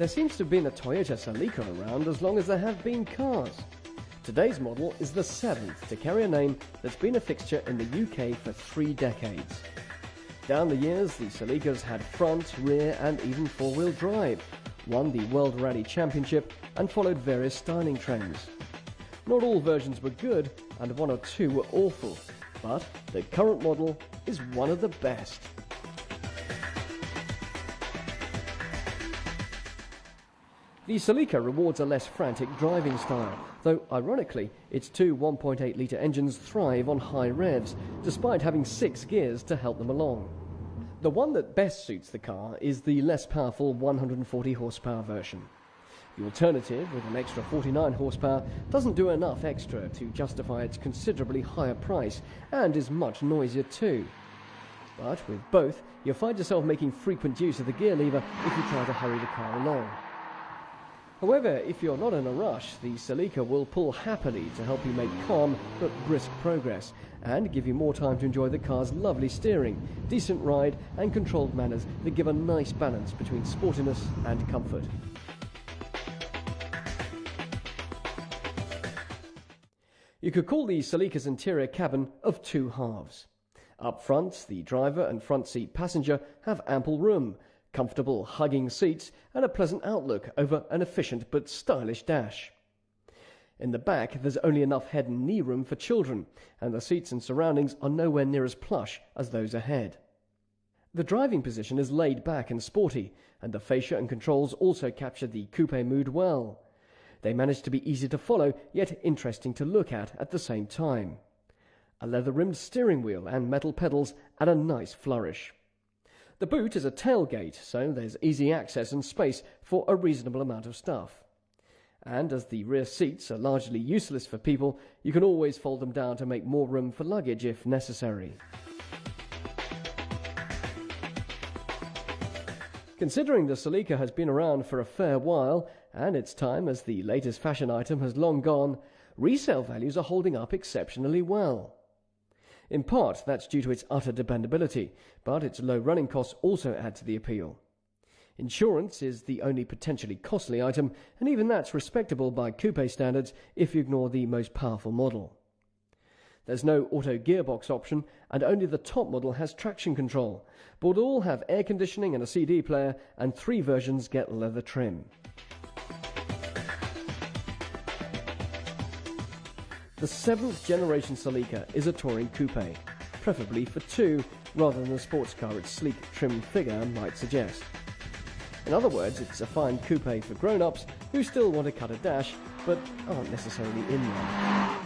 There seems to have been a Toyota Celica around as long as there have been cars. Today's model is the 7th to carry a name that's been a fixture in the UK for 3 decades. Down the years, the Celicas had front, rear and even four-wheel drive, won the World Rally Championship and followed various styling trends. Not all versions were good and 1 or 2 were awful, but the current model is one of the best. The Celica rewards a less frantic driving style, though ironically its two 1.8-litre engines thrive on high revs, despite having 6 gears to help them along. The one that best suits the car is the less powerful 140 horsepower version. The alternative, with an extra 49 horsepower, doesn't do enough extra to justify its considerably higher price and is much noisier too. But with both, you'll find yourself making frequent use of the gear lever if you try to hurry the car along. However, if you're not in a rush, the Celica will pull happily to help you make calm but brisk progress and give you more time to enjoy the car's lovely steering, decent ride and controlled manners that give a nice balance between sportiness and comfort. You could call the Celica's interior cabin of 2 halves. Up front, the driver and front seat passenger have ample room, comfortable hugging seats and a pleasant outlook over an efficient but stylish dash. In the back there's only enough head and knee room for children, and the seats and surroundings are nowhere near as plush as those ahead. The driving position is laid back and sporty, and the fascia and controls also capture the coupe mood well. They manage to be easy to follow, yet interesting to look at the same time. A leather-rimmed steering wheel and metal pedals add a nice flourish. The boot is a tailgate, so there's easy access and space for a reasonable amount of stuff. And as the rear seats are largely useless for people, you can always fold them down to make more room for luggage if necessary. Considering the Celica has been around for a fair while, and its time as the latest fashion item has long gone, resale values are holding up exceptionally well. In part, that's due to its utter dependability, but its low running costs also add to the appeal. Insurance is the only potentially costly item, and even that's respectable by coupe standards if you ignore the most powerful model. There's no auto gearbox option, and only the top model has traction control, but all have air conditioning and a CD player, and 3 versions get leather trim. The 7th generation Celica is a touring coupe, preferably for 2 rather than the sports car its sleek, trim figure might suggest. In other words, it's a fine coupe for grown-ups who still want to cut a dash but aren't necessarily in one.